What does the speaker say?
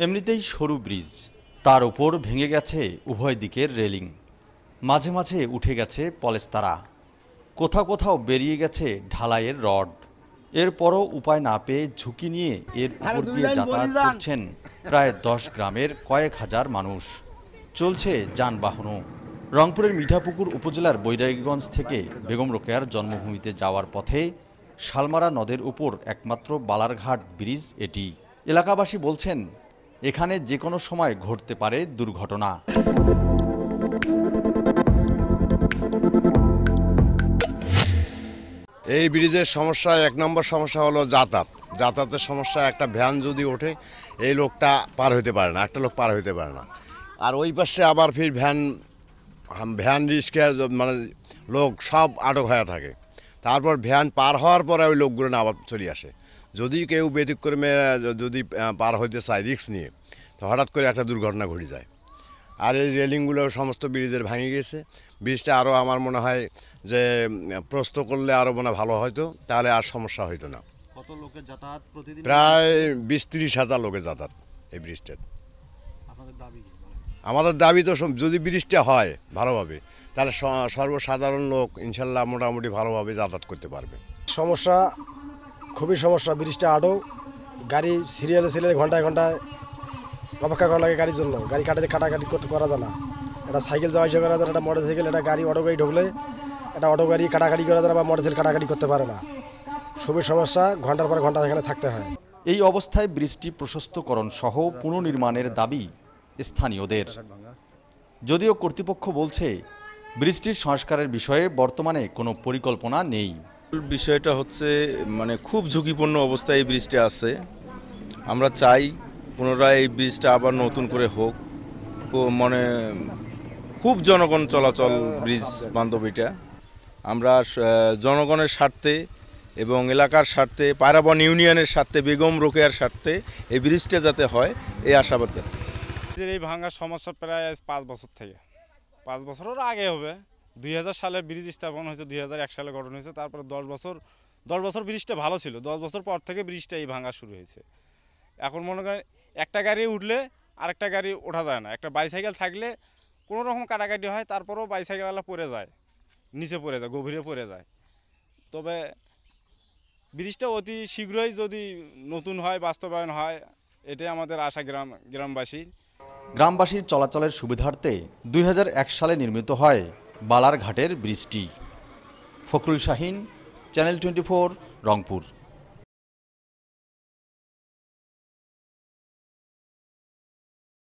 এমনিতেই সরু ব্রিজ, তার উপর ভেঙে গেছে উভয় দিকের রেলিং, মাঝে মাঝে উঠে গেছে পলেস্তারা, কোথাও কোথাও বেরিয়ে গেছে ঢালাইয়ের রড। এরপরও উপায় না পেয়ে ঝুঁকি নিয়ে এর উপর দিয়ে যাতায়াত করছেন প্রায় 10 গ্রামের কয়েক হাজার মানুষ। চলছে যানবাহনও। রংপুরের মিঠাপুকুর উপজেলার বৈরাগীগঞ্জ থেকে বেগম রোকেয়ার জন্মভূমিতে যাওয়ার পথে শালমারা নদের উপর একমাত্র বালারঘাট ব্রিজ এটি। এলাকাবাসী বলছেন, এখানে যে কোনো সময় ঘটতে পারে দুর্ঘটনা। এই ব্রিজের সমস্যা, এক নম্বর সমস্যা হলো যাতায়াতের সমস্যা। একটা ভ্যান যদি ওঠে, এই লোকটা পার হইতে পারে না, একটা লোক পার হইতে পারে না। আর ওই পাশে আবার ফির ভ্যান রিক্সা মানে লোক সব আটক হয়ে থাকে। তারপর ভ্যান পার হওয়ার পরে ওই লোকগুলো না আবার চলে আসে। যদি কেউ ব্যতিক্রমে যদি পার হইতে চায় রিক্স নিয়ে, তো হঠাৎ করে একটা দুর্ঘটনা ঘটে যায়। আর এই রেলিংগুলো সমস্ত ব্রিজের ভেঙে গেছে। ব্রিজটা আরও আমার মনে হয় যে প্রস্ত করলে আরও মনে ভালো হয়তো, তাহলে আর সমস্যা হইতো না। কত লোকের যাতায়াত প্রতিদিন? প্রায় 20-30 হাজার লোকের যাতায়াত এই ব্রিজটার। আপনাদের দাবি কি? আমাদের দাবি তো যদি ব্রিজটা হয় ভালোভাবে, তাহলে সর্বসাধারণ লোক ইনশাল্লাহ মোটামুটি ভালোভাবে যাতায়াত করতে পারবে। সমস্যা, খুবই সমস্যা। ব্রিজটা আরও গাড়ি সিরিয়ালে ঘন্টায় ঘন্টায় অপেক্ষা করা লাগে গাড়ির জন্য। গাড়ি কাটাকাটি করতে করা যায় না। একটা সাইকেল যাওয়া আসা করা যায় না, একটা মোটর সাইকেল, একটা গাড়ি অটো গাড়ি ঢুকলে একটা অটো গাড়ি কাটাকাটি করা যায় না, বা মোটর সাইকেল কাটাকাটি করতে পারে না। খুবই সমস্যা, ঘন্টার পর ঘন্টা এখানে থাকতে হয়। এই অবস্থায় ব্রিজটি প্রশস্তকরণ সহ পুনর্নির্মাণের দাবি স্থানীয়দের। যদিও কর্তৃপক্ষ বলছে, ব্রিজটির সংস্কারের বিষয়ে বর্তমানে কোনো পরিকল্পনা নেই। বিষয়টা হচ্ছে মানে খুব ঝুঁকিপূর্ণ অবস্থায় এই ব্রিজটা আছে। আমরা চাই পুনরায় এই ব্রিজটা আবার নতুন করে হোক। মানে খুব জনগণ চলাচল ব্রিজ বান্ধব এটা। আমরা জনগণের স্বার্থে এবং এলাকার স্বার্থে, পায়রাবন ইউনিয়নের স্বার্থে, বেগম রোকেয়ার স্বার্থে এই ব্রিজটা যাতে হয় এই আশাবাদ। এই ভাঙার সমস্যা প্রায় 5 বছর থেকে, 5 বছরের আগে হবে। 2000 সালে ব্রিজ স্থাপন হয়েছে, 2001 সালে গঠন হয়েছে। তারপরে 10 বছর ব্রিজটা ভালো ছিল। 10 বছর পর থেকে ব্রিজটা এই ভাঙা শুরু হয়েছে। এখন মনে করেন একটা গাড়ি উঠলে আরেকটা গাড়ি ওঠা যায় না। একটা বাইসাইকেল থাকলে কোনো রকম কাটাকাটি হয়, তারপরেও বাইসাইকেলওয়ালা পড়ে যায়, নিচে পড়ে যায়, গভীরে পড়ে যায়। তবে ব্রিজটা অতি শীঘ্রই যদি নতুন হয়, বাস্তবায়ন হয়, এটাই আমাদের আশা গ্রামবাসীর। গ্রামবাসীর চলাচলের সুবিধার্থে 2001 সালে নির্মিত হয় বালারঘাটের ব্রিজটি। ফখরুল শাহীন, চ্যানেল 24, রংপুর।